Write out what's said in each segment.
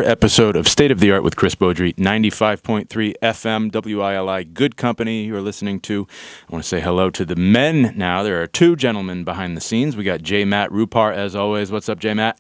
Episode of State of the Art with Chris Beaudry, 95.3 FM, WILI, good company you're listening to. I want to say hello to the men now. There are two gentlemen behind the scenes. We got J. Matt Rupar, as always. What's up, J. Matt?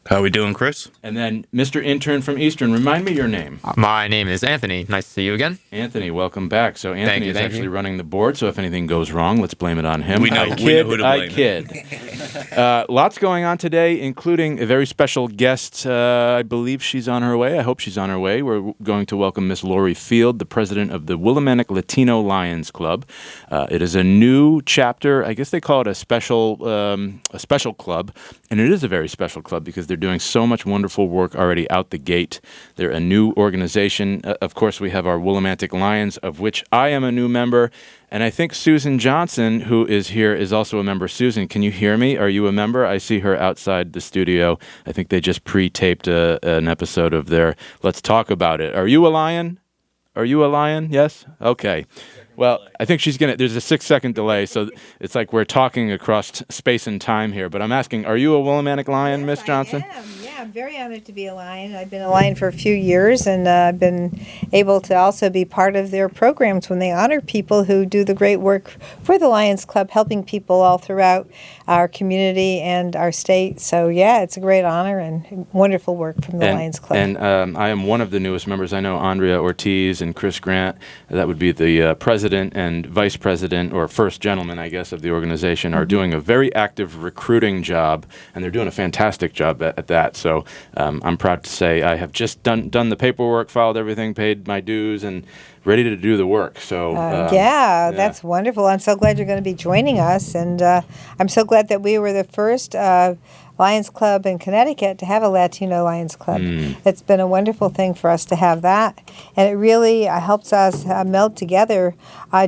How we doing, Chris? And then Mr. Intern from Eastern. Remind me your name. My name is Anthony. Nice to see you again. Anthony, welcome back. So Anthony is actually you. running the board, so if anything goes wrong, let's blame it on him. We know who to blame. I kid. Lots going on today, including a very special guest. I believe she's on her way. I hope she's on her way. We're going to welcome Miss Laurie Field, the president of the Willimantic Latino Lions Club. It is a new chapter. I guess they call it a special club, and it is a very special club because they're doing so much wonderful work already out the gate. They're a new organization. Of course, we have our Willimantic Lions, of which I am a new member. And I think Susan Johnson, who is here, is also a member. Susan, can you hear me? Are you a member? I see her outside the studio. I think they just pre-taped an episode of their Let's Talk About It. Are you a lion? Are you a lion? Yes? Okay. Well, I think there's a 6-second delay, so it's like we're talking across space and time here. But I'm asking, are you a Willimantic Lion, Yes, Miss Johnson? I am. Yeah, I'm very honored to be a Lion. I've been a Lion for a few years, and I've been able to also be part of their programs when they honor people who do the great work for the Lions Club, helping people all throughout our community and our state. So, yeah, it's a great honor and wonderful work from the Lions Club. And I am one of the newest members. I know Andrea Ortiz and Chris Grant. That would be the president and vice president, or first gentleman, I guess, of the organization, are doing a very active recruiting job, and they're doing a fantastic job at that. So I'm proud to say I have just done the paperwork, filed everything, paid my dues, and ready to do the work. So yeah, that's wonderful. I'm so glad you're going to be joining us, and I'm so glad that we were the first Lions Club in Connecticut to have a Latino Lions Club. It's been a wonderful thing for us to have that, and it really helps us meld together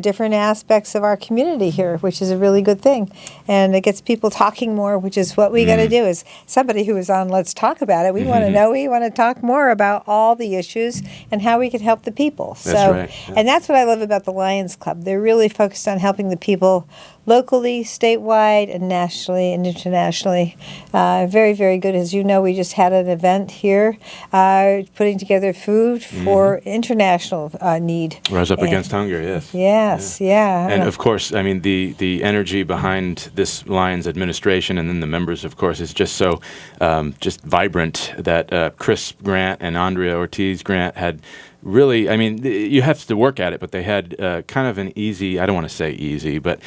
different aspects of our community here, which is a really good thing, and it gets people talking more, which is what we got to do. As somebody who is on Let's Talk About It, we want to know, we want to talk more about all the issues and how we can help the people. That's right. Yeah. And that's what I love about the Lions Club. They're really focused on helping the people locally, statewide, and nationally and internationally. Very, very good. As you know, we just had an event here putting together food for international need. Rise Up Against Hunger, yes. Yes, yeah. And of course, I mean, the energy behind this Lions administration and then the members, of course, is just so just vibrant that Chris Grant and Andrea Ortiz Grant had really, I mean, you have to work at it, but they had kind of an easy, I don't want to say easy, but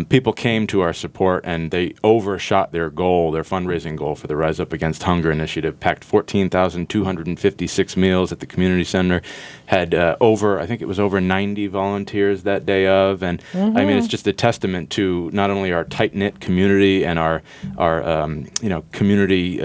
people came to our support and they overshot their goal, their fundraising goal for the Rise Up Against Hunger initiative, packed 14,256 meals at the community center, had I think it was over 90 volunteers that day of, and I mean, it's just a testament to not only our tight-knit community and our community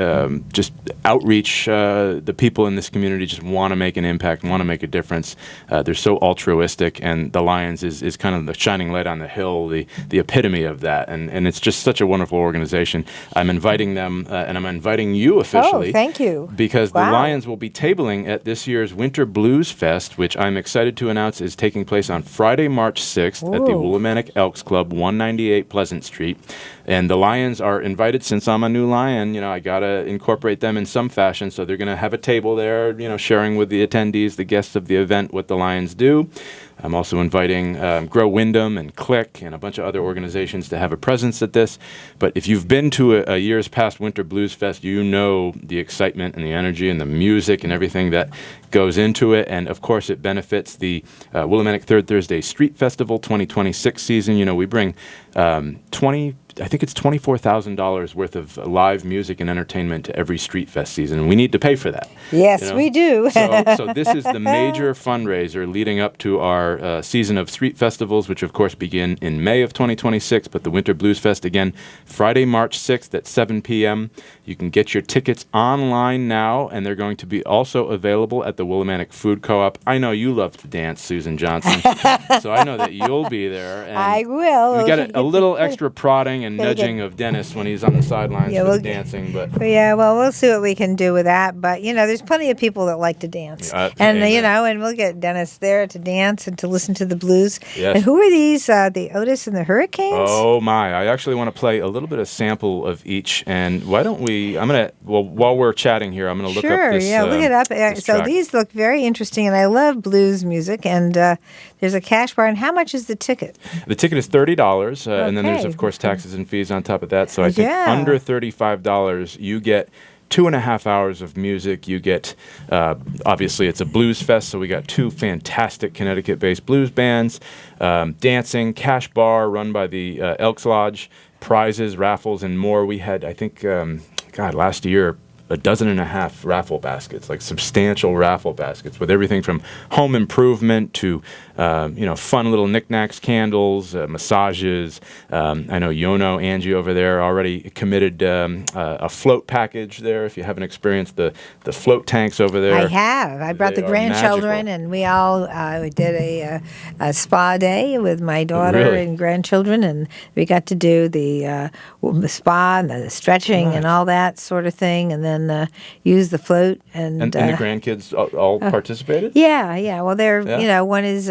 just outreach, the people in this community just want to make an impact, want to make a difference. They're so altruistic, and the Lions is kind of the shining light on the hill, the epitome of that, and it's just such a wonderful organization. I'm inviting them, and I'm inviting you officially. Oh, thank you. Because the Lions will be tabling at this year's Winter Blues Fest, which I'm excited to announce is taking place on Friday, March 6th at the Willimantic Elks Club, 198 Pleasant Street. And the Lions are invited. Since I'm a new Lion, I got to incorporate them in some fashion. So they're going to have a table there, sharing with the attendees, the guests of the event, what the Lions do. I'm also inviting Grow Wyndham and Click and a bunch of other organizations to have a presence at this. But if you've been to a year's past Winter Blues Fest, you know the excitement and the energy and the music and everything that goes into it. And, of course, it benefits the Willimantic Third Thursday Street Festival 2026 season. We bring I think it's $24,000 worth of live music and entertainment to every Street Fest season. And we need to pay for that. Yes, we do. So this is the major fundraiser leading up to our season of street festivals, which, of course, begin in May of 2026. But the Winter Blues Fest, again, Friday, March 6th at 7 p.m. You can get your tickets online now, and they're going to be also available at the Willimantic Food Co-op. I know you love to dance, Susan Johnson, so I know that you'll be there. And I will. We got a little extra prodding and Gotta get- nudging of Dennis when he's on the sidelines Yeah, for we'll the get- dancing. But Yeah, well, we'll see what we can do with that. But there's plenty of people that like to dance, and amen. and we'll get Dennis there to dance and to listen to the blues. Yes. And who are these? The Otis and the Hurricanes. Oh my! I actually want to play a little bit of sample of each. And why don't we? While we're chatting here, I'm gonna look Sure, up this. yeah, look it up. this So track. these look very interesting, and I love blues music. And there's a cash bar. And how much is the ticket? The ticket is $30, and then there's Okay. of course taxes and fees on top of that. So I think Yeah. under $35, you get 2.5 hours of music. You get, obviously, it's a blues fest, so we got 2 fantastic Connecticut-based blues bands, dancing, cash bar run by the Elks Lodge, prizes, raffles, and more. We had, I think, last year, 12.5 raffle baskets, like substantial raffle baskets with everything from home improvement to, fun little knickknacks, candles, massages. I know Yono, Angie over there already committed a float package there. If you haven't experienced the float tanks over there. I have. I brought They the are grandchildren, magical. and we all we did a spa day with my daughter Really? and grandchildren, and we got to do the spa and the stretching and all that sort of thing, and then use the float. And And the grandkids all participated? yeah. Well, they're Yeah. one is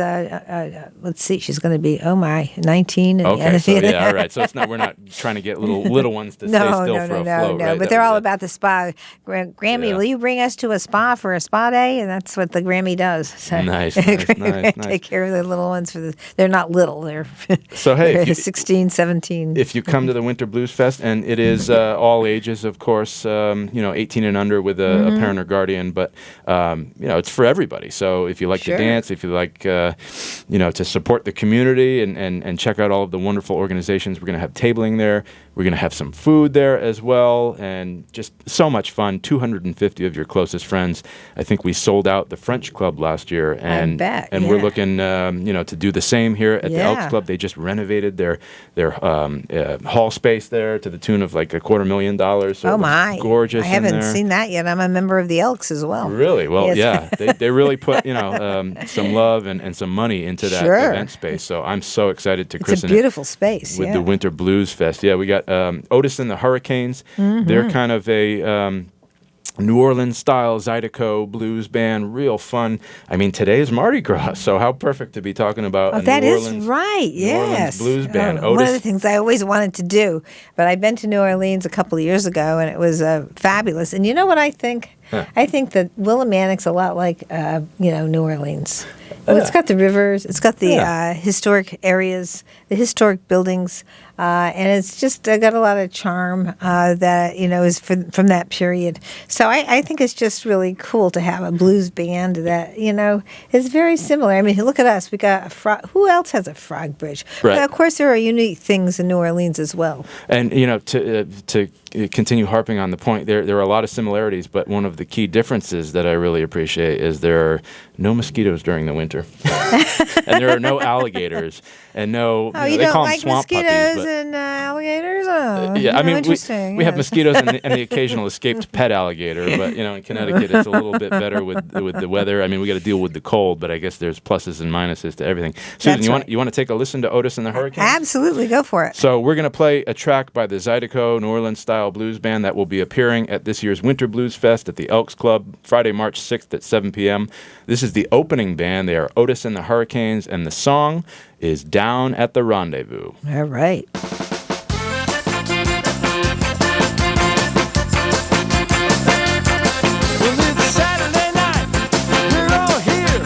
let's see, she's going to be 19. And Okay, so yeah, all right. So we're not trying to get little ones to stay still for a float, right? But they're all about the spa. Grammy, Yeah. will you bring us to a spa for a spa day? And that's what the Grammy does. So Nice. Take care of the little ones they're not little. They're So, hey, they're if you- 16, 17. If you come to the Winter Blues Fest, and it is all ages, of course, 18 and under with a parent or guardian, but it's for everybody. So if you like Sure. to dance, if you like, to support the community and check out all of the wonderful organizations, we're going to have tabling there. We're going to have some food there as well, and just so much fun. 250 of your closest friends. I think we sold out the French Club last year, and bet, and we're yeah. looking, to do the same here at the Elks Yeah. Club. They just renovated their hall space there to the tune of like $250,000. So Oh it looks my! gorgeous! I haven't in there. seen that yet. I'm a member of the Elks as well. Really? Well, Yes. yeah, they really put some love and some money into that Sure. event space. So I'm so excited to It's a christen beautiful space. it with yeah. the Winter Blues Fest. Yeah, we got Otis and the Hurricanes. They're kind of a New Orleans style Zydeco blues band, real fun. I mean, today's Mardi Gras, so how perfect to be talking about a That New is Orleans, right. New Orleans Yes, blues band. One of Otis. the things I always wanted to do, but I've been to New Orleans a couple of years ago, and it was fabulous. And you know what I think? I think that Willimantic's a lot like New Orleans. Well, it's got the rivers, it's got the historic areas, the historic buildings, and it's just got a lot of charm that is from that period. So I think it's just really cool to have a blues band that is very similar. I mean, look at us. We got a frog. Who else has a frog bridge? Right. Well, of course, there are unique things in New Orleans as well. And to continue harping on the point, there are a lot of similarities, but one of the key differences that I really appreciate is there are no mosquitoes during the winter, and there are no alligators, and no. Oh, they you don't call them like swamp mosquitoes puppies, and alligators? Oh, yeah, I mean, interesting. we have yes. mosquitoes and the occasional escaped pet alligator, but in Connecticut it's a little bit better with the weather. I mean, we got to deal with the cold, but I guess there's pluses and minuses to everything. Susan, That's you want to take a listen to Otis and the Hurricanes? Absolutely, go for it. So we're going to play a track by the Zydeco New Orleans style blues band that will be appearing at this year's Winter Blues Fest at the Elks Club Friday, March 6th at 7 p.m. This is the opening band. They are Otis and the Hurricanes, and the song is Down at the Rendezvous. All right. Well, it's Saturday night. We're all here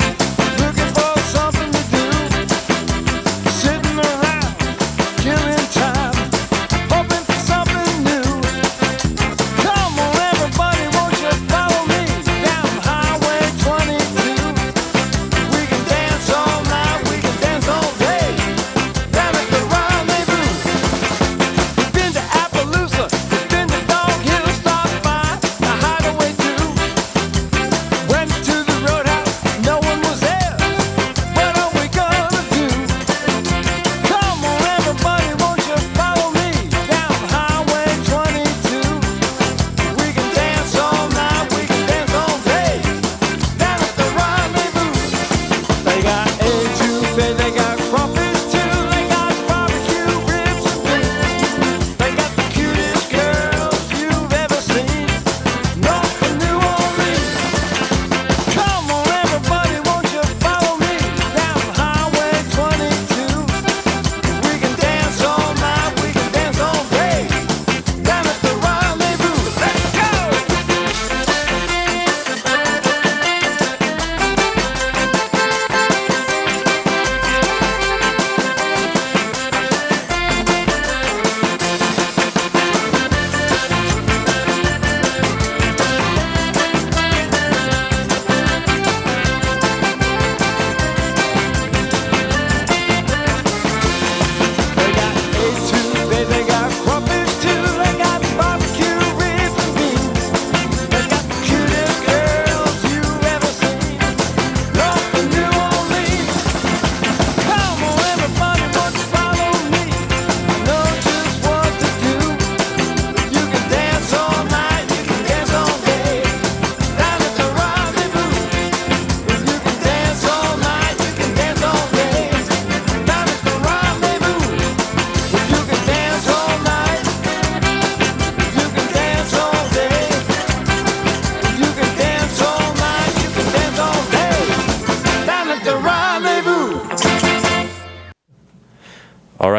looking for something to do. Sitting around, killing time, hoping for something new. Come on, everybody, won't you follow me down Highway 22? We can dance all night, we can dance all day. Down at the rendezvous.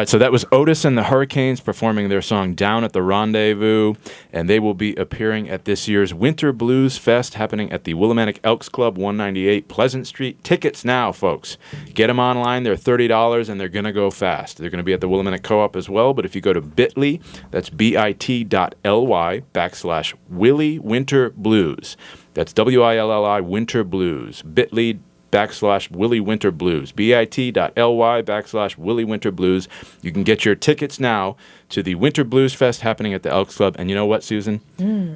right, so that was Otis and the Hurricanes performing their song Down at the Rendezvous, and they will be appearing at this year's Winter Blues Fest happening at the Willimantic Elks Club, 198 Pleasant Street. Tickets now, folks. Get them online. They're $30, and they're going to go fast. They're going to be at the Willimantic Co-op as well, but if you go to bit.ly, that's bit.ly/Willie Winter Blues. That's WILLI Winter Blues. bit.ly/Willie Winter Blues. bit.ly/Willie Winter Blues. You can get your tickets now to the Winter Blues Fest happening at the Elks Club. And you know what, Susan?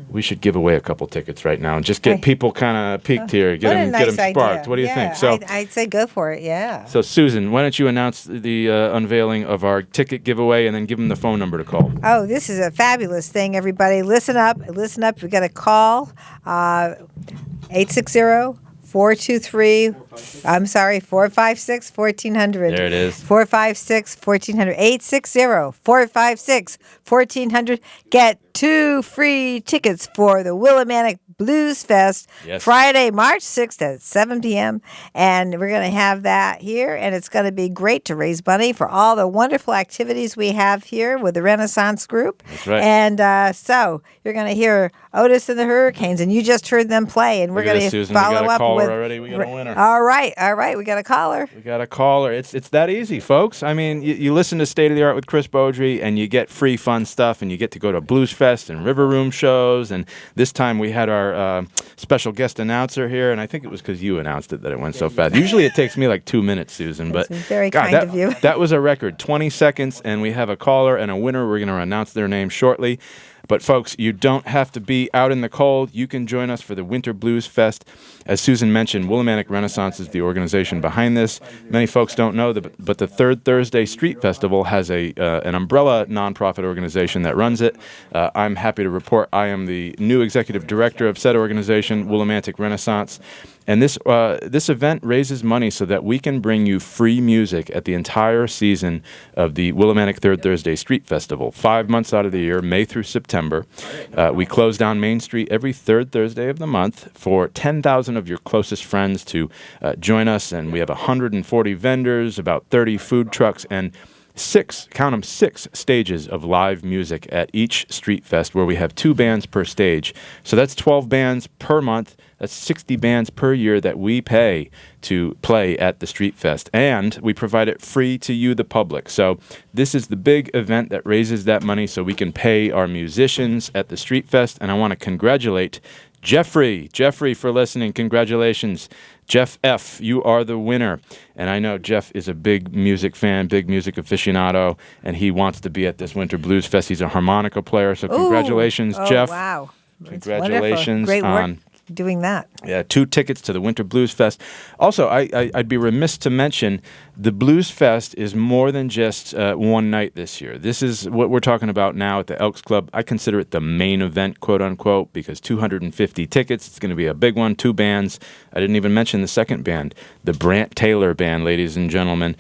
We should give away a couple tickets right now and just get people kind of peaked here. Get them sparked. Idea. What do you think? So I'd say go for it, yeah. So, Susan, why don't you announce the unveiling of our ticket giveaway and then give them the phone number to call? Oh, this is a fabulous thing, everybody. Listen up. Listen up. We got a call, 456-1400. There it is. 456-1400. 860-456-1400. Get 2 free tickets for the Willimantic Blues Fest, Yes. Friday, March 6th at 7 p.m. And we're going to have that here, and it's going to be great to raise money for all the wonderful activities we have here with the Renaissance Group. That's right. And so you're going to hear Otis and the Hurricanes, and you just heard them play, and we're Look at going this, to Susan. We got follow a up caller with. already. We got a winner. All right, we got a caller. We got a caller. It's that easy, folks. I mean, you listen to State of the Art with Chris Beaudry, and you get free fun stuff, and you get to go to Blues Fest and River Room shows. And this time we had our special guest announcer here, and I think it was because you announced it that it went so fast. Usually it takes me like 2 minutes, Susan, but That's very God, kind of you. That was a record, 20 seconds, and we have a caller and a winner. We're going to announce their name shortly. But, folks, you don't have to be out in the cold. You can join us for the Winter Blues Fest. As Susan mentioned, Willimantic Renaissance is the organization behind this. Many folks don't know, but the Third Thursday Street Festival has an umbrella nonprofit organization that runs it. I'm happy to report I am the new executive director of said organization, Willimantic Renaissance. And this event raises money so that we can bring you free music at the entire season of the Willimantic Third Thursday Street Festival, 5 months out of the year, May through September. We close down Main Street every third Thursday of the month for 10,000 of your closest friends to join us. And we have 140 vendors, about 30 food trucks, and 6 stages of live music at each Street Fest, where we have 2 bands per stage. So that's 12 bands per month. That's 60 bands per year that we pay to play at the Street Fest. And we provide it free to you, the public. So this is the big event that raises that money so we can pay our musicians at the Street Fest. And I want to congratulate Jeffrey for listening. Congratulations. Jeff F., you are the winner. And I know Jeff is a big music fan, big music aficionado, and he wants to be at this Winter Blues Fest. He's a harmonica player, so congratulations, Jeff. Wow. Congratulations Great work on doing that. Yeah, 2 tickets to the Winter Blues Fest. Also, I'd be remiss to mention the Blues Fest is more than just one night this year. This is what we're talking about now at the Elks Club. I consider it the main event, quote unquote, because 250 tickets. It's going to be a big one, 2 bands. I didn't even mention the second band, the Brant Taylor Band, ladies and gentlemen.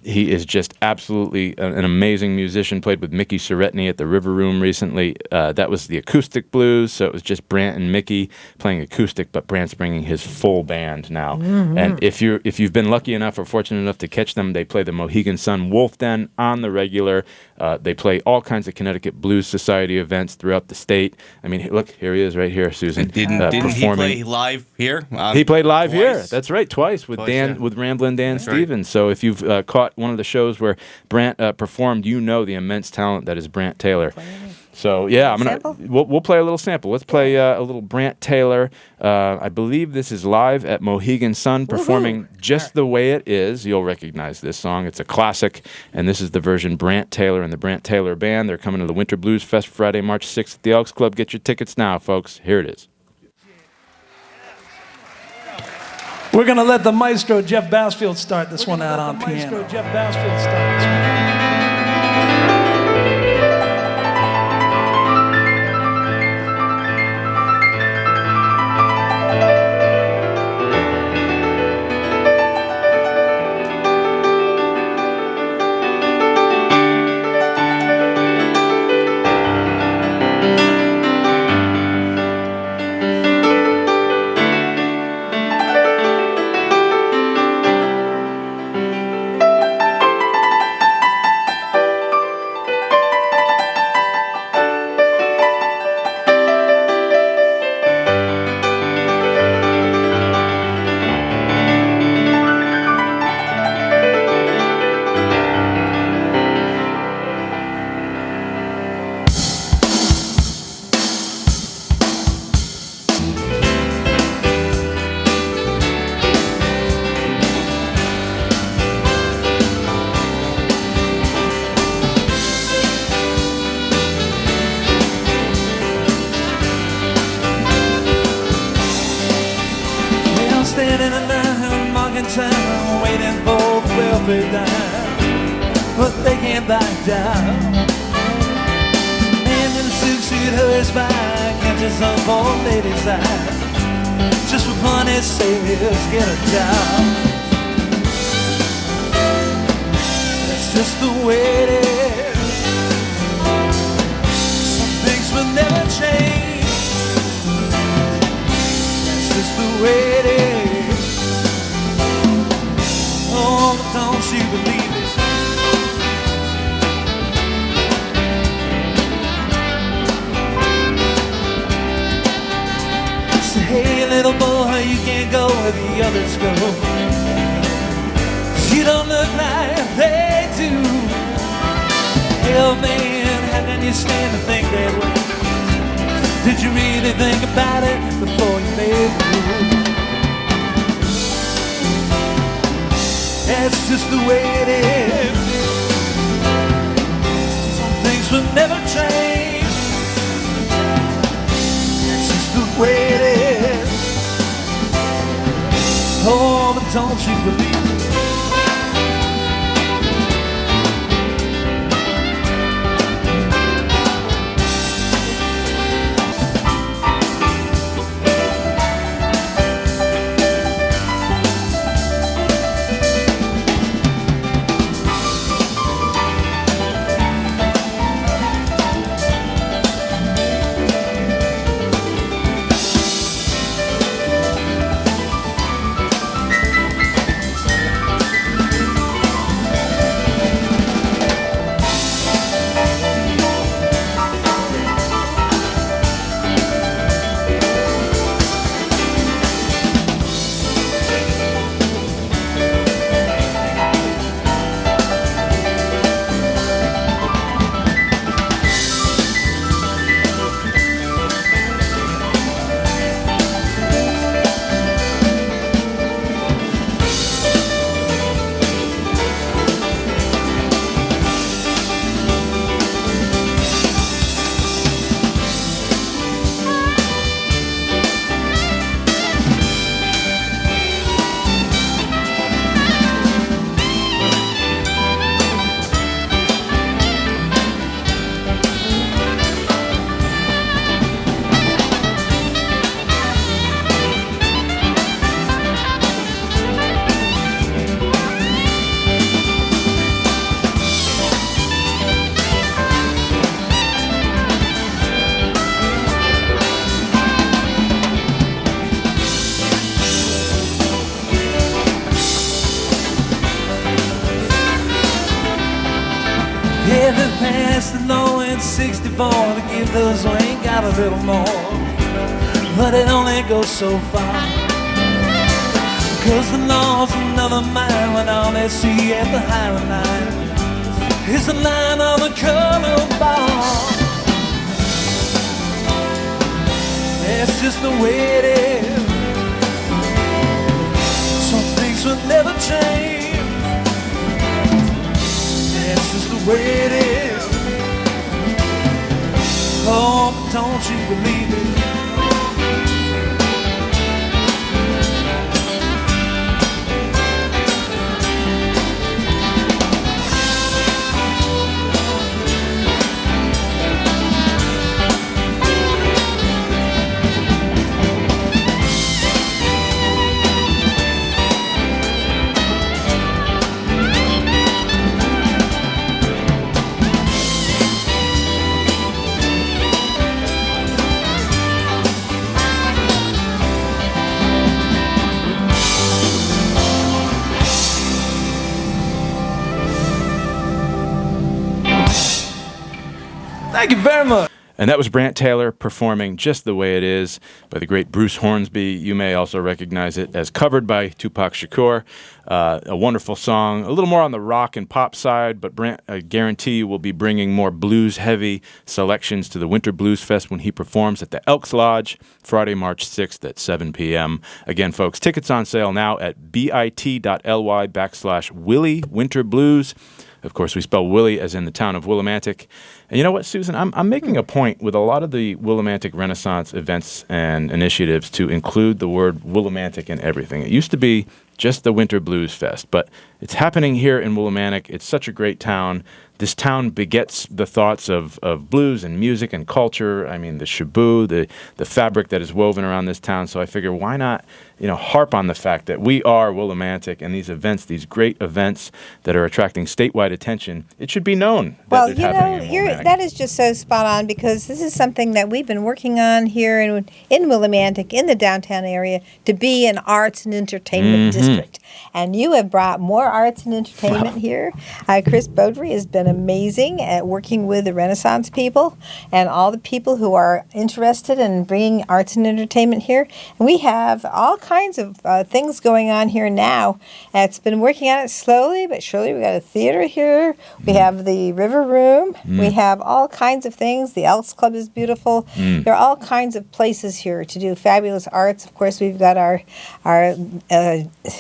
He is just absolutely an amazing musician, played with Mickey Soretny at the River Room recently. That was the acoustic blues, so it was just Brant and Mickey playing acoustic, but Brant's bringing his full band now. Mm-hmm. And if you've been lucky enough or fortunate enough to catch them, they play the Mohegan Sun Wolf Den on the regular. They play all kinds of Connecticut Blues Society events throughout the state. I mean, look, here he is right here, Susan. Didn't he play live here? He played live twice? here. That's right, twice with Yeah. with Ramblin' Dan That's right. Stevens. So if you've caught one of the shows where Brant performed, you know the immense talent that is Brant Taylor. So yeah, we'll play a little sample. Let's play a little Brant Taylor. I believe this is live at Mohegan Sun, performing Just the Way It Is. You'll recognize this song. It's a classic, and this is the version Brant Taylor and the Brant Taylor Band. They're coming to the Winter Blues Fest Friday, March 6th at the Elks Club. Get your tickets now, folks. Here it is. We're going to let the maestro Jeff Bassfield start this one out on piano. town waiting for the welfare dime, but they can't back down. Man in a suit hurries by, catches some poor lady's eye. Just for fun it says, get a job. That's just the way it is. Some things will never change. That's just the way it is. Oh, but don't you believe it? Hey little boy, you can't go where the others go, 'cause you don't look like they do. Hell man, how can you stand to think that way? Did you really think about it before you made the move? That's just the way it is. Some things will never change. That's just the way it is. Oh, but don't you believe it? Yeah, they passed the law in 64 to give those who ain't got a little more. But it only goes so far, 'cause the law's another mind when all they see at the hiring line is the line on the color bar. That's just the way it is. Some things will never change. That's just the way it is. Oh, but don't you believe it? Thank you very much. And that was Brant Taylor performing Just the Way It Is by the great Bruce Hornsby. You may also recognize it as covered by Tupac Shakur. A wonderful song, a little more on the rock and pop side, but Brant, I guarantee you, will be bringing more blues-heavy selections to the Winter Blues Fest when he performs at the Elks Lodge, Friday, March 6th at 7 p.m. Again, folks, tickets on sale now at bit.ly/Willie Winter Blues. Of course, we spell Willie as in the town of Willimantic. And you know what, Susan? I'm making a point with a lot of the Willimantic Renaissance events and initiatives to include the word Willimantic in everything. It used to be just the Winter Blues Fest, but it's happening here in Willimantic. It's such a great town. This town begets the thoughts of blues and music and culture. I mean, the shaboo, the fabric that is woven around this town. So I figure, why not, harp on the fact that we are Willimantic, and these events, these great events that are attracting statewide attention, it should be known that it's happening in Willimantic. That is just so spot on, because this is something that we've been working on here in Willimantic, in the downtown area, to be an arts and entertainment district. And you have brought more arts and entertainment here. Chris Beaudry has been amazing at working with the Renaissance people and all the people who are interested in bringing arts and entertainment here. And we have all kinds of things going on here now. It's been working on it slowly but surely. We got a theater here. We have the River Room. We have all kinds of things. The Elks Club is beautiful. There are all kinds of places here to do fabulous arts. Of course, we've got our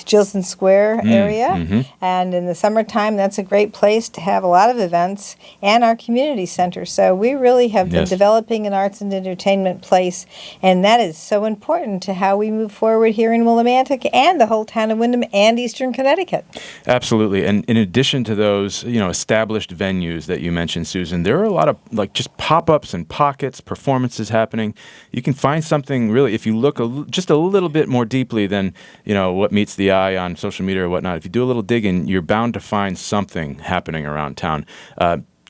Gilson Square area, and in the summertime, that's a great place to have a lot of events, and our community center. So we really have been developing an arts and entertainment place, and that is so important to how we move forward here in Willimantic and the whole town of Windham and Eastern Connecticut. Absolutely. And in addition to those, established venues that you mentioned, Susan, there are a lot of just pop-ups and pockets, performances happening. You can find something really, if you look just a little bit more deeply than, what meets the eye on social media or whatnot. If you do a little digging, you're bound to find something happening around town.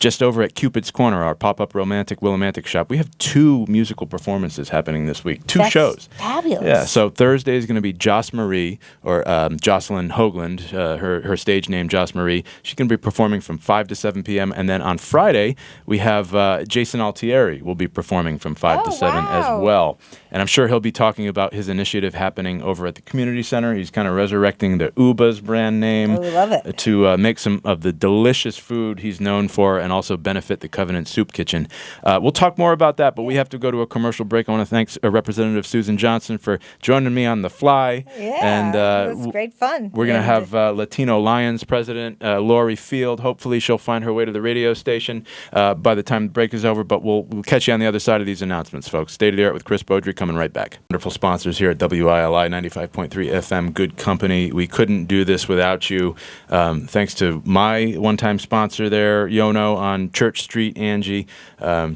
Just over at Cupid's Corner, our pop-up Willimantic shop, we have 2 musical performances happening this week. 2 shows. Fabulous. Yeah, so Thursday is going to be Joss Marie, or Jocelyn Hoagland, her stage name, Joss Marie. She's going to be performing from 5 to 7 p.m. And then on Friday, we have Jason Altieri will be performing from 5 to 7 as well. And I'm sure he'll be talking about his initiative happening over at the community center. He's kind of resurrecting the Uba's brand name. Oh, we love it. To make some of the delicious food he's known for, and also benefit the Covenant Soup Kitchen. We'll talk more about that, but we have to go to a commercial break. I want to thank Representative Susan Johnson for joining me on the fly. Yeah, it was great fun. We're going to have Latino Lions President Laurie Field. Hopefully she'll find her way to the radio station by the time the break is over, but we'll catch you on the other side of these announcements, folks. State of the Art with Chris Beaudry coming right back. Wonderful sponsors here at WILI 95.3 FM, Good Company. We couldn't do this without you. Thanks to my one-time sponsor there, Yono, on Church Street, Angie.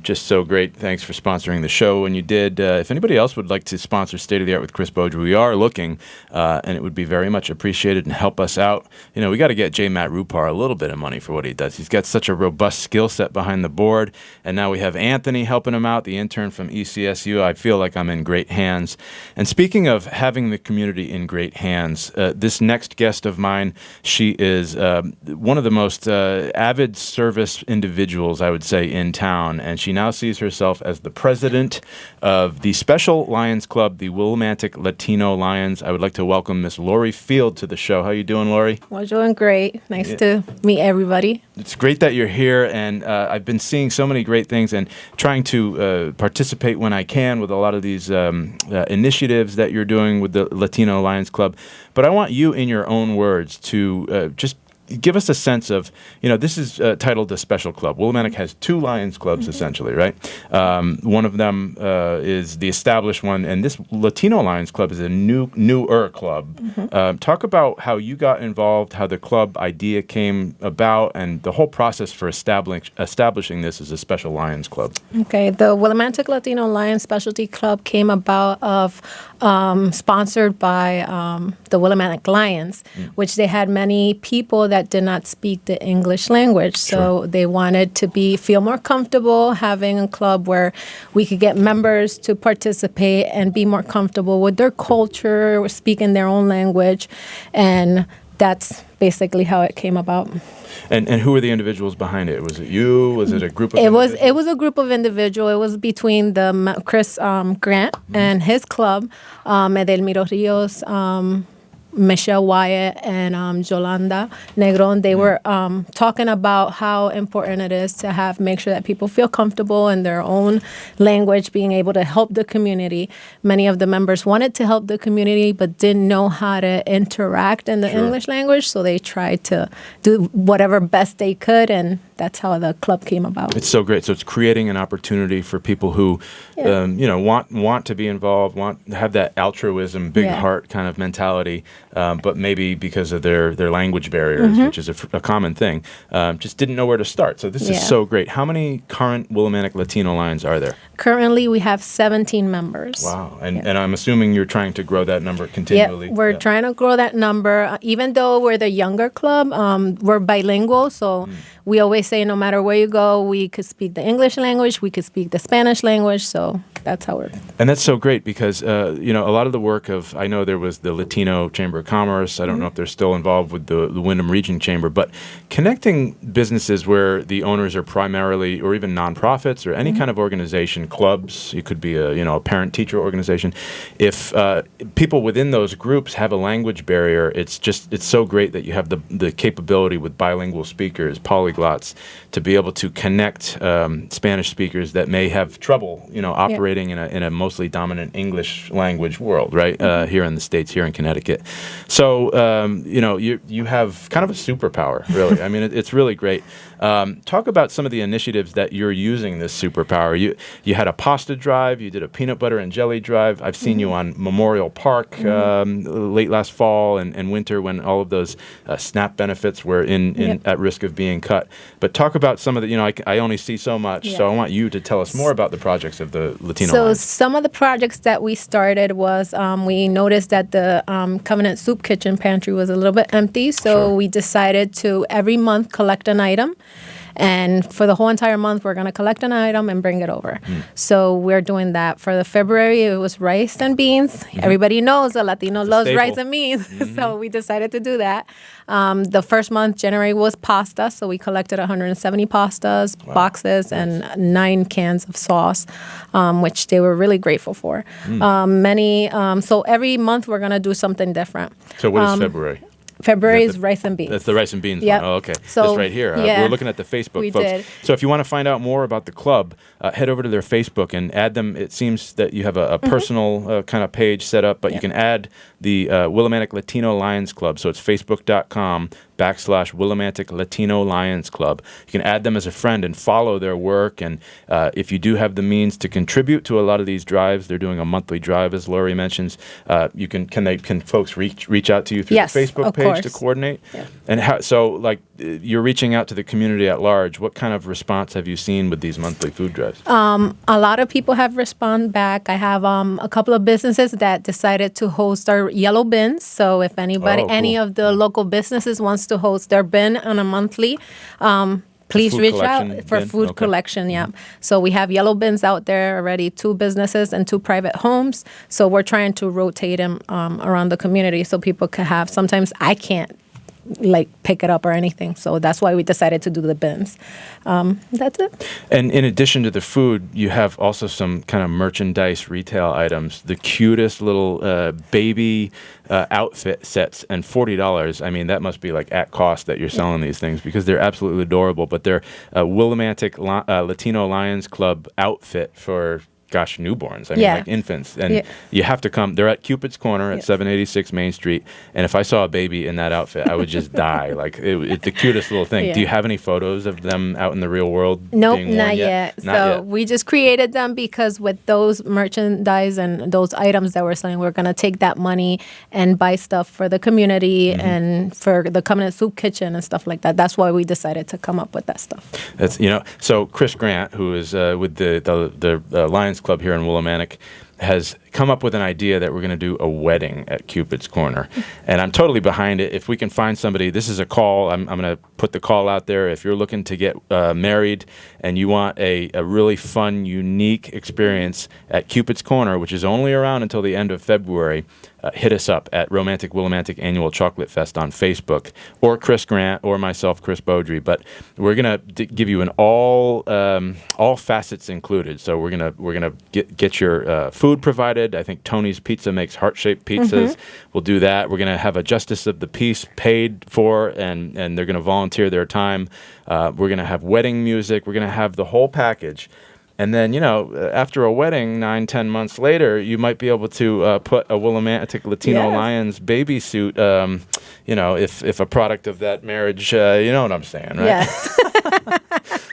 Just so great. Thanks for sponsoring the show when you did. If anybody else would like to sponsor State of the Art with Chris Beaudry, we are looking, and it would be very much appreciated and help us out. We got to get J. Matt Rupar a little bit of money for what he does. He's got such a robust skill set behind the board, and now we have Anthony helping him out, the intern from ECSU. I feel like I'm in great hands. And speaking of having the community in great hands, this next guest of mine, she is one of the most avid service individuals, I would say, in town, and she now sees herself as the president of the Special Lions Club, the Willimantic Latino Lions. I would like to welcome Miss Laurie Field to the show. How you doing, Laurie? Well, doing great. Nice to meet everybody. It's great that you're here, and I've been seeing so many great things and trying to participate when I can with a lot of these initiatives that you're doing with the Latino Lions Club. But I want you, in your own words, to just give us a sense of, this is titled the Special Club. Willimantic has 2 Lions Clubs, essentially, right? One of them is the established one, and this Latino Lions Club is a newer club. Talk about how you got involved, how the club idea came about, and the whole process for establishing this as a Special Lions Club. Okay, the Willimantic Latino Lions Specialty Club came about sponsored by the Willimantic Lions, which they had many people that did not speak the English language. So they wanted to feel more comfortable having a club where we could get members to participate and be more comfortable with their culture, speaking their own language. And that's basically how it came about. And who were the individuals behind it? Was it you? Was it a group of individuals? It was a group of individuals. It was between Chris Grant and his club, Edelmiro Rios, Michelle Wyatt and Yolanda Negron. They were talking about how important it is to make sure that people feel comfortable in their own language, being able to help the community. Many of the members wanted to help the community, but didn't know how to interact in the English language, so they tried to do whatever best they could, and that's how the club came about. It's so great. So it's creating an opportunity for people who, want to be involved, want to have that altruism, big heart kind of mentality, but maybe because of their language barriers, which is a common thing, just didn't know where to start. So this is so great. How many current Willimantic Latino Lions are there? Currently, we have 17 members. Wow. And I'm assuming you're trying to grow that number continually. Yeah, we're trying to grow that number. Even though we're the younger club, we're bilingual, so we always say no matter where you go, we could speak the English language, we could speak the Spanish language, so that's how we're... And that's so great because, a lot of the work I know there was the Latino Chamber of Commerce. I don't know if they're still involved with the Wyndham Region Chamber, but connecting businesses where the owners are primarily, or even nonprofits or any kind of organization, clubs, it could be a parent-teacher organization. If people within those groups have a language barrier, it's so great that you have the capability with bilingual speakers, polyglots, to be able to connect Spanish speakers that may have trouble, operating in a mostly dominant English language world, right? Here in the States, here in Connecticut. So, you have kind of a superpower, really. I mean, it's really great. Talk about some of the initiatives that you're using this superpower. You had a pasta drive, you did a peanut butter and jelly drive. I've seen you on Memorial Park late last fall and winter when all of those SNAP benefits were at risk of being cut. But talk about some of the, I only see so much, so I want you to tell us more about the projects of the Latino Alliance. Some of the projects that we started was we noticed that the Covenant Soup Kitchen pantry was a little bit empty, so we decided to every month collect an item. And for the whole entire month, we're going to collect an item and bring it over. So we're doing that. For the February, it was rice and beans. Everybody knows a Latino loves rice and beans. So we decided to do that. The first month, January, was pasta. So we collected 170 pastas, boxes, and 9 cans of sauce, which they were really grateful for. So every month, we're going to do something different. So what is February? February is rice and beans. That's the rice and beans Yep. one. Oh, okay. So, this right here. We're looking at the Facebook, folks. Did. So if you want to find out more about the club, head over to their Facebook and add them. It seems that you have a personal kind of page set up, but you can add the Willimantic Latino Lions Club. So it's facebook.com/Willimantic Latino Lions Club. You can add them as a friend and follow their work. And if you do have the means to contribute to a lot of these drives, they're doing a monthly drive, as Laurie mentions. Can folks reach out to you through the Facebook page to coordinate? Yeah. And you're reaching out to the community at large. What kind of response have you seen with these monthly food drives? A lot of people have responded back. I have a couple of businesses that decided to host our yellow bins. So if any of the local businesses wants to host their bin on a monthly, please reach out for food collection. Yeah. So we have yellow bins out there already, 2 businesses and 2 private homes. So we're trying to rotate them around the community so people can have. Sometimes I can't pick it up or anything. So that's why we decided to do the bins. That's it. And in addition to the food, you have also some kind of merchandise retail items. The cutest little baby outfit sets and $40. I mean, that must be at cost that you're selling these things because they're absolutely adorable. But they're Willimantic Latino Lions Club outfit for newborns. I mean, infants. And you have to come. They're at Cupid's Corner at 786 Main Street. And if I saw a baby in that outfit, I would just die. It's the cutest little thing. Yeah. Do you have any photos of them out in the real world? Nope, not yet. We just created them because with those merchandise and those items that we're selling, we're going to take that money and buy stuff for the community and for the Covenant Soup Kitchen and stuff like that. That's why we decided to come up with that stuff. That's So Chris Grant, who is with the Lions Club here in Willimantic, has come up with an idea that we're going to do a wedding at Cupid's Corner. And I'm totally behind it. If we can find somebody, this is a call. I'm going to put the call out there. If you're looking to get married and you want a really fun, unique experience at Cupid's Corner, which is only around until the end of February, hit us up at Romantic Willimantic Annual Chocolate Fest on Facebook, or Chris Grant, or myself, Chris Beaudry. But we're gonna give you an all facets included. So we're gonna get your food food provided. I think Tony's Pizza makes heart-shaped pizzas. We'll do that. We're going to have a justice of the peace paid for, and they're going to volunteer their time. We're going to have wedding music. We're going to have the whole package. And then, after a wedding, 9-10 months later, you might be able to put a Willimantic Latino Lions baby suit, if a product of that marriage, you know what I'm saying, right? Yes.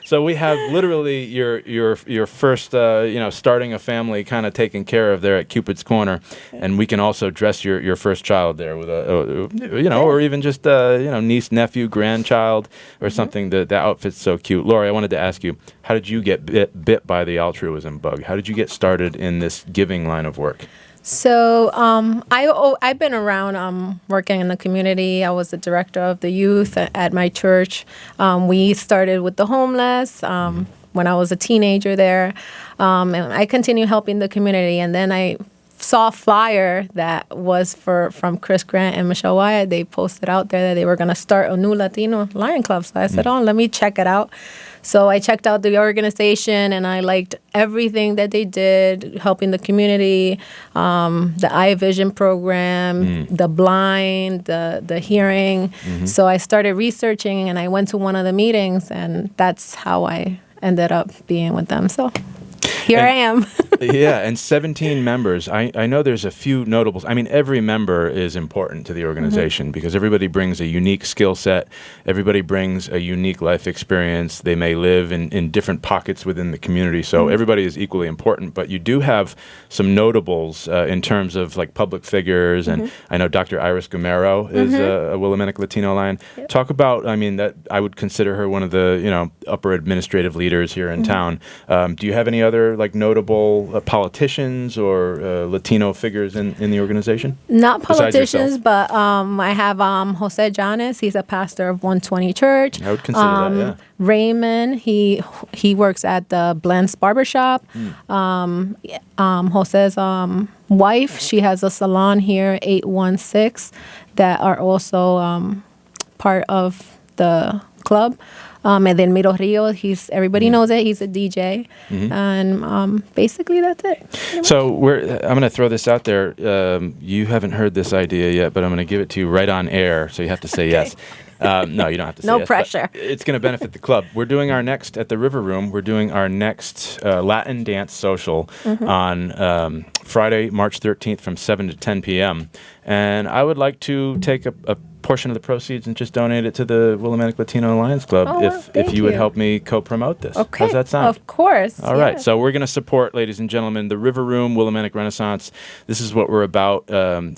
So we have literally your first, starting a family kind of taken care of there at Cupid's Corner. And we can also dress your first child there with or even just, niece, nephew, grandchild or something. The outfit's so cute. Laurie, I wanted to ask you, how did you get bit by the altruism bug? How did you get started in this giving line of work? So I've been around working in the community. I was the director of the youth at my church. We started with the homeless when I was a teenager there. And I continue helping the community. And then I saw a flyer that was from Chris Grant and Michelle Wyatt. They posted out there that they were going to start a new Latino Lion Club. So I said, let me check it out. So I checked out the organization, and I liked everything that they did, helping the community, the eye vision program, the blind, the hearing. So I started researching, and I went to one of the meetings, and that's how I ended up being with them. So here I am. Yeah, and 17 members. I know there's a few notables. I mean, every member is important to the organization because everybody brings a unique skill set. Everybody brings a unique life experience. They may live in different pockets within the community, so everybody is equally important. But you do have some notables in terms of like public figures, and I know Dr. Iris Gamero is a Willimantic Latino Lion. Yep. Talk about, that I would consider her one of the upper administrative leaders here in town. Do you have any other like notable politicians or Latino figures in the organization? Not politicians, but I have Jose Janes. He's a pastor of 120 Church. I would consider that, yeah. Raymond, he works at the Blends Barbershop. Jose's wife, she has a salon here, 816, that are also part of the club. And then Miro Rio, everybody knows it. He's a DJ, and basically that's it. So I'm going to throw this out there. You haven't heard this idea yet, but I'm going to give it to you right on air. So you have to say yes. No, you don't have to say no yes. Pressure. It's going to benefit the club. We're doing our next at the River Room. We're doing our next Latin dance social on Friday, March 13th, from 7 to 10 p.m. And I would like to take a portion of the proceeds and just donate it to the Willimantic Latino Lions Club if you would help me co-promote this. Okay. How's that sound? Of course. All right. So we're going to support, ladies and gentlemen, the River Room, Willimantic Renaissance. This is what we're about,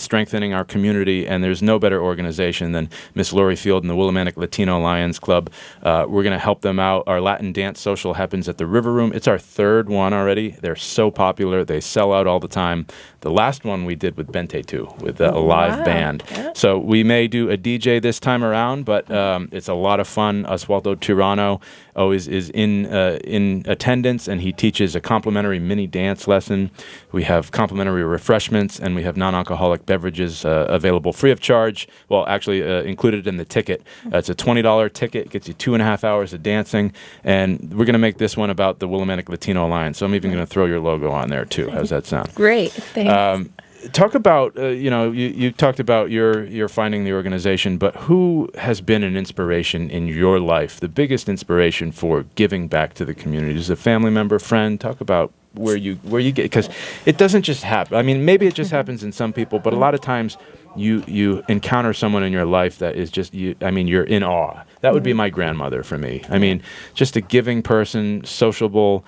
strengthening our community, and there's no better organization than Miss Laurie Field and the Willimantic Latino Lions Club. We're going to help them out. Our Latin dance social happens at the River Room. It's our third one already. They're so popular. They sell out all the time. The last one we did with Bente too, with a live band. Yeah. So we may do a DJ this time around, but it's a lot of fun. Oswaldo Tirano always is in attendance, and he teaches a complimentary mini dance lesson. We have complimentary refreshments, and we have non-alcoholic beverages available free of charge. Well, actually included in the ticket. It's a $20 ticket. It gets you 2.5 hours of dancing, and we're going to make this one about the Willimantic Latino Alliance. So I'm even going to throw your logo on there too. How's that sound? Great. Thanks. Talk about, you talked about your finding the organization, but who has been an inspiration in your life, the biggest inspiration for giving back to the community? Is it a family member, friend? Talk about where you get, because it doesn't just happen. I mean, maybe it just happens in some people, but a lot of times you encounter someone in your life that is just, you're in awe. That would be my grandmother for me. I mean, just a giving person, sociable,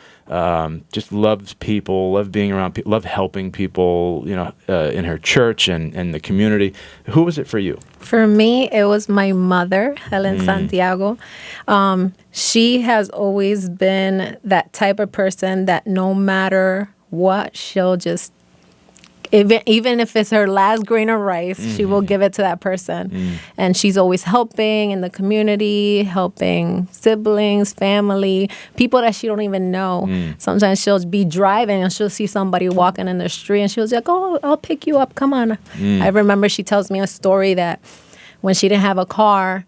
just loves people, loved being around people, loved helping people, in her church and the community. Who was it for you? For me, it was my mother, Helen Santiago. She has always been that type of person that no matter what, she'll just, even if it's her last grain of rice, she will give it to that person. And she's always helping in the community, helping siblings, family, people that she don't even know. Sometimes she'll be driving and she'll see somebody walking in the street and she'll be like, oh, I'll pick you up. Come on. I remember she tells me a story that when she didn't have a car,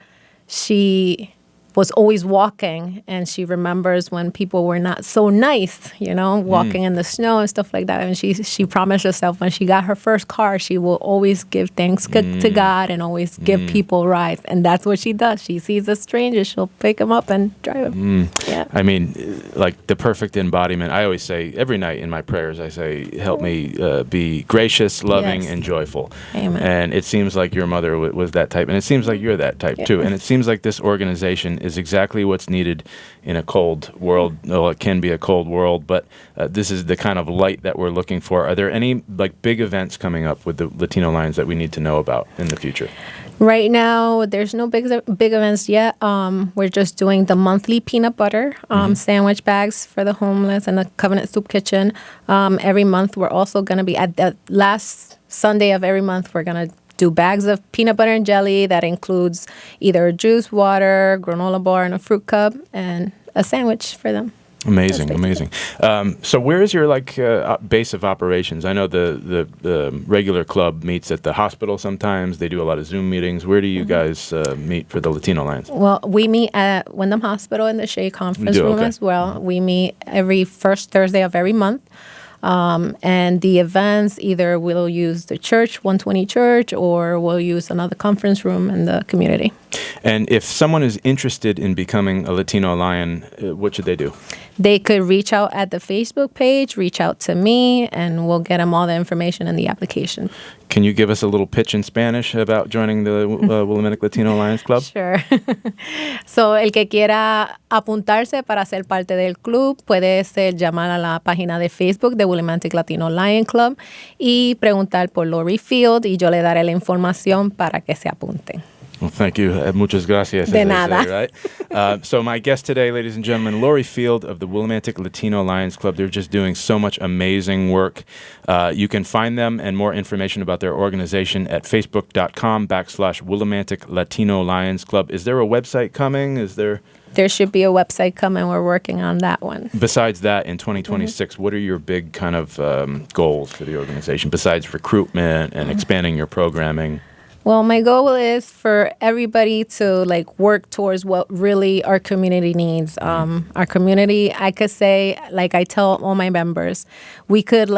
she was always walking, and she remembers when people were not so nice, walking in the snow and stuff like that. And she promised herself when she got her first car, she will always give thanks to God and always give people rides. And that's what she does. She sees a stranger, she'll pick him up and drive him. Yeah. I mean, like the perfect embodiment. I always say every night in my prayers, I say, help me be gracious, loving, and joyful. Amen. And it seems like your mother was that type. And it seems like you're that type too. And it seems like this organization is exactly what's needed in a cold world. Well, it can be a cold world, but this is the kind of light that we're looking for. Are there any like big events coming up with the Latino Lions that we need to know about in the future? Right now, there's no big events yet. We're just doing the monthly peanut butter sandwich bags for the homeless and the Covenant Soup Kitchen. Every month, we're also going to be at the last Sunday of every month, we're going to do bags of peanut butter and jelly that includes either juice, water, granola bar, and a fruit cup, and a sandwich for them. Amazing. So where is your base of operations? I know the regular club meets at the hospital sometimes. They do a lot of Zoom meetings. Where do you guys meet for the Latino Lions? Well, we meet at Wyndham Hospital in the Shea Conference Room as well. We meet every first Thursday of every month. And the events, either we'll use the church, 120 Church, or we'll use another conference room in the community. And if someone is interested in becoming a Latino Lion, what should they do? They could reach out at the Facebook page, reach out to me, and we'll get them all the information in the application. Can you give us a little pitch in Spanish about joining the Willamette Latino Lions Club? Sure. So, el que quiera apuntarse para ser parte del club puede llamar a la página de Facebook de Willimantic Latino Lion Club y preguntar por Laurie Field y yo le daré la información para que se apunten. Well, thank you. Muchas gracias. De nada. Say, right? So my guest today, ladies and gentlemen, Laurie Field of the Willimantic Latino Lions Club. They're just doing so much amazing work. You can find them and more information about their organization at facebook.com/Willimantic Latino Lions Club. Is there a website coming? There should be a website coming. We're working on that one. Besides that, in 2026, what are your big kind of goals for the organization besides recruitment and expanding your programming? Well, my goal is for everybody to work towards what really our community needs. Our community, I could say, like I tell all my members, we could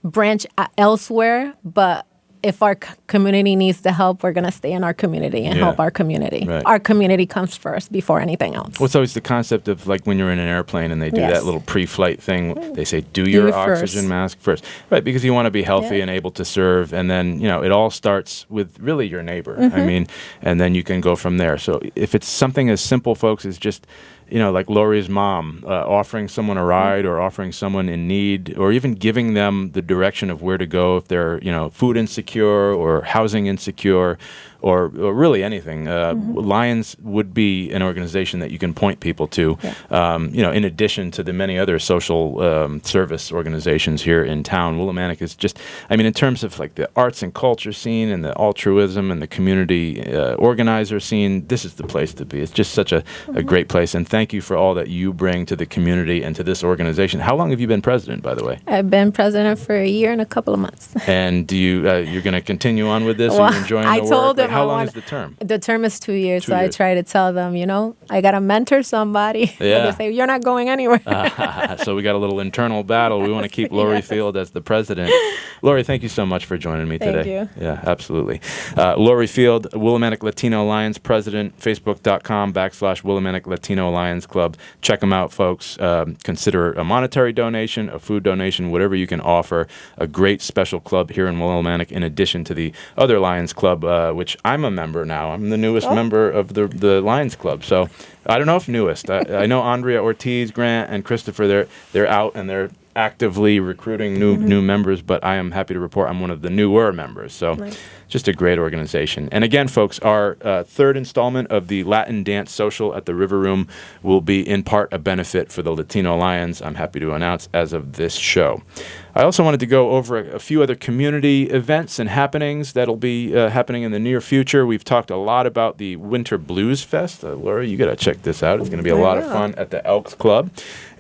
branch elsewhere, but if our community needs the help, we're going to stay in our community and help our community. Right. Our community comes first before anything else. Well, it's always the concept of when you're in an airplane and they do that little pre-flight thing. They say, do your oxygen mask first. Right, because you want to be healthy and able to serve. And then, it all starts with really your neighbor. I mean, and then you can go from there. So if it's something as simple, folks, as just like Laurie's mom, offering someone a ride or offering someone in need or even giving them the direction of where to go if they're, food insecure or housing insecure or really anything. Lions would be an organization that you can point people to, in addition to the many other social service organizations here in town. Willimantic is just, in terms of the arts and culture scene and the altruism and the community organizer scene, this is the place to be. It's just such a great place. And thank you for all that you bring to the community and to this organization. How long have you been president, by the way? I've been president for a year and a couple of months. And do you're going to continue on with this? Well, are you enjoying the work? Told them how long is the term? The term is 2 years. I try to tell them, I got to mentor somebody. Yeah. They say, you're not going anywhere. So we got a little internal battle. We want to keep Laurie Field as the president. Laurie, thank you so much for joining me today. Thank you. Yeah, absolutely. Laurie Field, Willimantic Latino Lions president, facebook.com/Willimantic Latino Lions Club. Check them out, folks. Consider a monetary donation, a food donation, whatever you can offer. A great special club here in Willimantic, in addition to the other Lions Club, which I'm a member now. I'm the newest member of the Lions Club. So I don't know if newest. I know Andrea Ortiz, Grant, and Christopher, they're out and they're actively recruiting new members, but I am happy to report I'm one of the newer members. So just a great organization. And again, folks, our third installment of the Latin Dance Social at the River Room will be in part a benefit for the Latino Lions, I'm happy to announce, as of this show. I also wanted to go over a few other community events and happenings that'll be happening in the near future. We've talked a lot about the Winter Blues Fest. Laurie, you got to check this out. It's going to be a lot of fun at the Elks Club.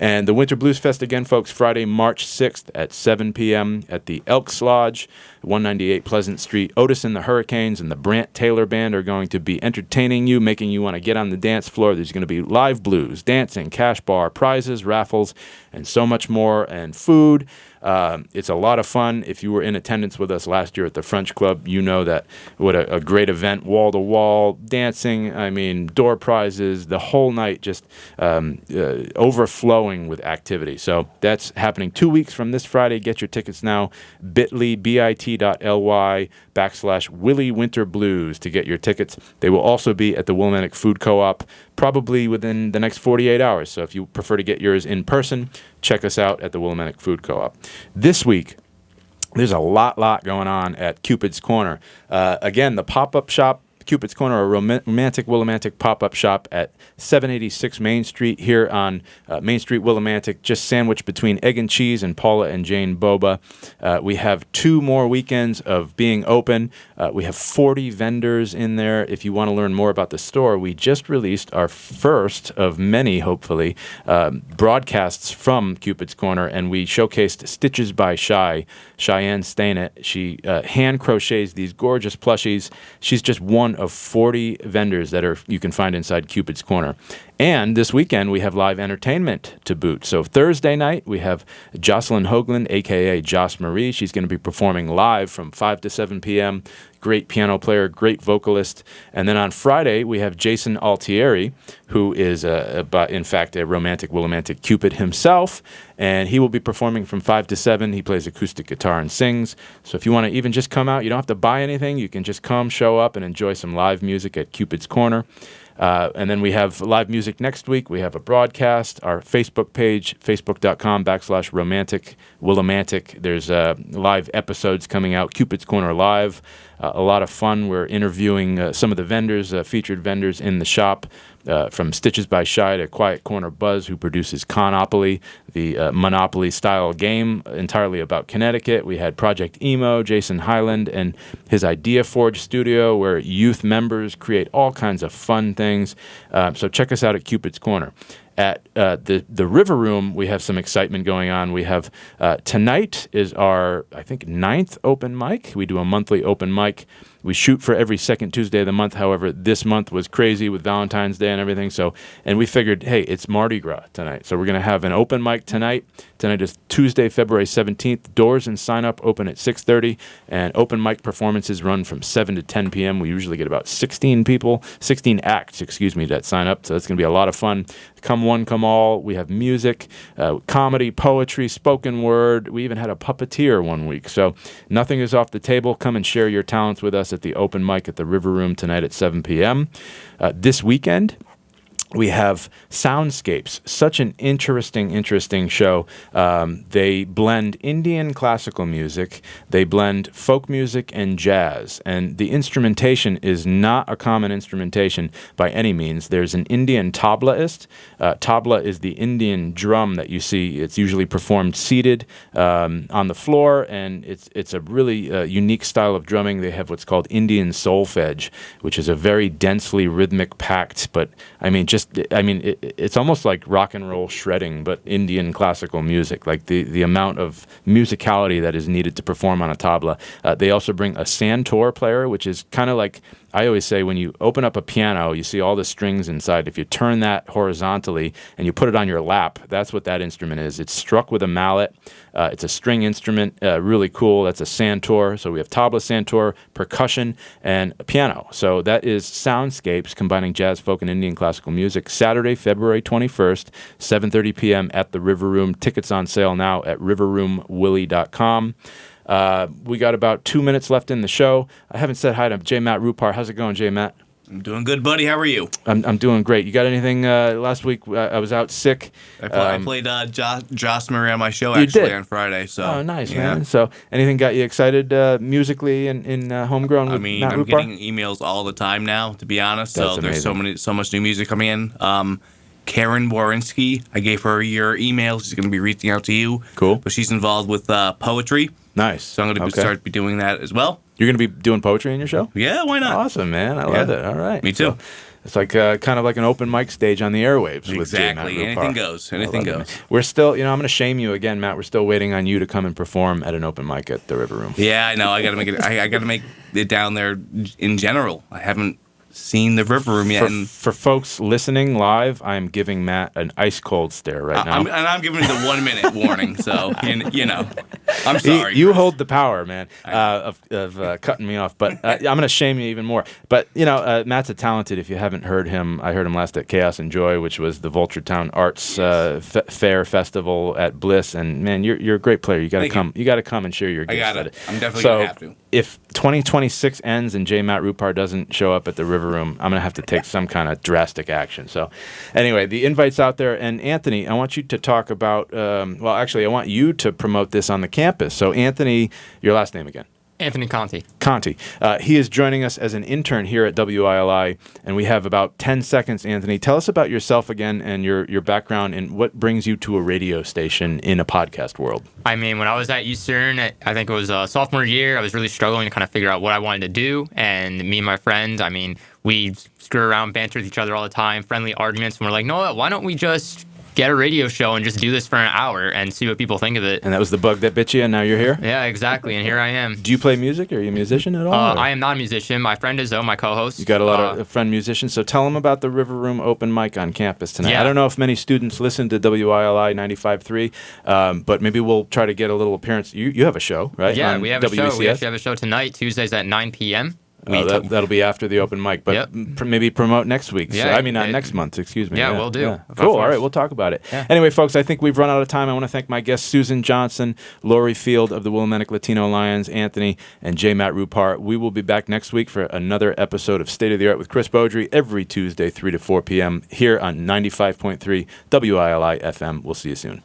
And the Winter Blues Fest, again, folks, Friday, March 6th at 7 p.m. at the Elks Lodge, 198 Pleasant Street. Otis and the Hurricanes and the Brant Taylor Band are going to be entertaining you, making you want to get on the dance floor. There's going to be live blues, dancing, cash bar, prizes, raffles, and so much more, and food. It's a lot of fun. If you were in attendance with us last year at the French Club, you know that what a great event, wall-to-wall, dancing, I mean, door prizes, the whole night just overflowing with activity. So that's happening 2 weeks from this Friday. Get your tickets now, bit.ly/Willie Winter Blues to get your tickets. They will also be at the Willimantic Food Co-op probably within the next 48 hours. So if you prefer to get yours in person, check us out at the Willimantic Food Co-op. This week, there's a lot going on at Cupid's Corner. Again, the pop-up shop, Cupid's Corner, a romantic Willimantic pop-up shop at 786 Main Street here on Main Street, Willimantic, just sandwiched between Egg and Cheese and Paula and Jane Boba. We have 2 more weekends of being open. We have 40 vendors in there. If you want to learn more about the store, we just released our first of many, hopefully, broadcasts from Cupid's Corner, and we showcased Stitches by Cheyenne Stainett. She hand crochets these gorgeous plushies. She's just one of 40 vendors that you can find inside Cupid's Corner. And this weekend, we have live entertainment to boot. So Thursday night, we have Jocelyn Hoagland, a.k.a. Joss Marie. She's going to be performing live from 5 to 7 p.m. Great piano player, great vocalist. And then on Friday, we have Jason Altieri, who is, in fact, a romantic Willimantic Cupid himself. And he will be performing from 5 to 7. He plays acoustic guitar and sings. So if you want to even just come out, you don't have to buy anything. You can just come, show up, and enjoy some live music at Cupid's Corner. And then we have live music next week. We have a broadcast, our Facebook page, facebook.com/romantic Willimantic. There's live episodes coming out, Cupid's Corner Live. A lot of fun. We're interviewing some of the vendors, featured vendors in the shop, from Stitches by Shy to Quiet Corner Buzz, who produces Conopoly, the Monopoly-style game entirely about Connecticut. We had Project Emo, Jason Hyland, and his Idea Forge studio, where youth members create all kinds of fun things. So check us out at Cupid's Corner. At the River Room, we have some excitement going on. We have tonight is our, I think, 9th open mic. We do a monthly open mic. We shoot for every second Tuesday of the month. However, this month was crazy with Valentine's Day and everything. And we figured, hey, it's Mardi Gras tonight. So we're going to have an open mic tonight. Tonight is Tuesday, February 17th. Doors and sign up open at 6:30. And open mic performances run from 7 to 10 p.m. We usually get about 16 acts, that sign up. So it's going to be a lot of fun. Come one, come all. We have music, comedy, poetry, spoken word. We even had a puppeteer one week. So nothing is off the table. Come and share your talents with us at the open mic at the River Room tonight at 7 p.m. This weekend, we have Soundscapes, such an interesting show. They blend Indian classical music, they blend folk music and jazz, and the instrumentation is not a common instrumentation by any means. There's an Indian tablaist. Tabla is the Indian drum that you see. It's usually performed seated on the floor, and it's a really unique style of drumming. They have what's called Indian solfege, which is a very densely rhythmic packed, but it's almost like rock and roll shredding, but Indian classical music, like the amount of musicality that is needed to perform on a tabla. They also bring a santoor player, which is kind of like, I always say, when you open up a piano, you see all the strings inside. If you turn that horizontally and you put it on your lap, that's what that instrument is. It's struck with a mallet. It's a string instrument, really cool. That's a santoor. So we have tabla, santoor, percussion, and a piano. So that is Soundscapes, combining jazz, folk, and Indian classical music. Saturday, February 21st, 7:30 p.m. at the River Room. Tickets on sale now at riverroomwillie.com. We got about 2 minutes left in the show. I haven't said hi to J. Matt Rupar. How's it going, J. Matt? I'm doing good, buddy. How are you? I'm doing great. You got anything? Last week I was out sick. I played Joss Marie on my show actually on Friday. So nice, man. So anything got you excited musically in Homegrown with Matt Rupar? I'm getting emails all the time now, to be honest. That's so there's so much new music coming in. Karen Warinsky. I gave her your email. She's going to be reaching out to you. Cool. But she's involved with poetry. Nice. So I'm going to Okay. start doing that as well. You're going to be doing poetry in your show? Yeah, why not? Awesome, man. I love it. All right. Me too. So it's like kind of like an open mic stage on the airwaves. With J. Matt Exactly. Rupar. Anything goes. Anything I love it, goes. man. We're still, I'm going to shame you again, Matt. We're still waiting on you to come and perform at an open mic at the River Room. Yeah, I know. I got to make it. I got to make it down there in general. I haven't seen the River Room yet. For folks listening live, I'm giving Matt an ice cold stare right now. I'm giving the 1 minute warning. So I'm sorry. You hold the power, man, of cutting me off. But I'm going to shame you even more. But Matt's a talented. If you haven't heard him, I heard him last at Chaos and Joy, which was the Vulturetown Arts Fair Festival at Bliss. And man, you're a great player. You got to come. You got to come and share your gifts. I got at it. I'm definitely gonna have to. If 2026 ends and J. Matt Rupar doesn't show up at the River Room, I'm going to have to take some kind of drastic action. So anyway, the invite's out there. And Anthony, I want you to talk about, I want you to promote this on the campus. So Anthony, your last name again? Anthony Conti. Conti. He is joining us as an intern here at WILI, and we have about 10 seconds, Anthony. Tell us about yourself again and your background and what brings you to a radio station in a podcast world. I mean, when I was at Eastern, I think it was sophomore year, I was really struggling to kind of figure out what I wanted to do. And me and my friends, I mean, we screw around, banter with each other all the time, friendly arguments. And we're like, no, why don't we just get a radio show and just do this for an hour and see what people think of it. And that was the bug that bit you, and now you're here? Yeah, exactly, and here I am. Do you play music? Are you a musician at all? I am not a musician. My friend is, though, my co-host. You got a lot of friend musicians, so tell them about the River Room open mic on campus tonight. Yeah. I don't know if many students listen to WILI 95.3, but maybe we'll try to get a little appearance. You have a show, right? Yeah, on we have a show. We WECS? actually have a show tonight, Tuesdays at 9 p.m. That'll be after the open mic, but Yep. Maybe promote next week. Yeah, Next month, excuse me. Yeah, we'll do. Of Cool, course. all right, we'll talk about it. Yeah. Anyway, folks, I think we've run out of time. I want to thank my guests, Susan Johnson, Laurie Field of the Willimantic Latino Alliance, Anthony, and J. Matt Rupar. We will be back next week for another episode of State of the Art with Chris Beaudry every Tuesday, 3 to 4 p.m. here on 95.3 WILI FM. We'll see you soon.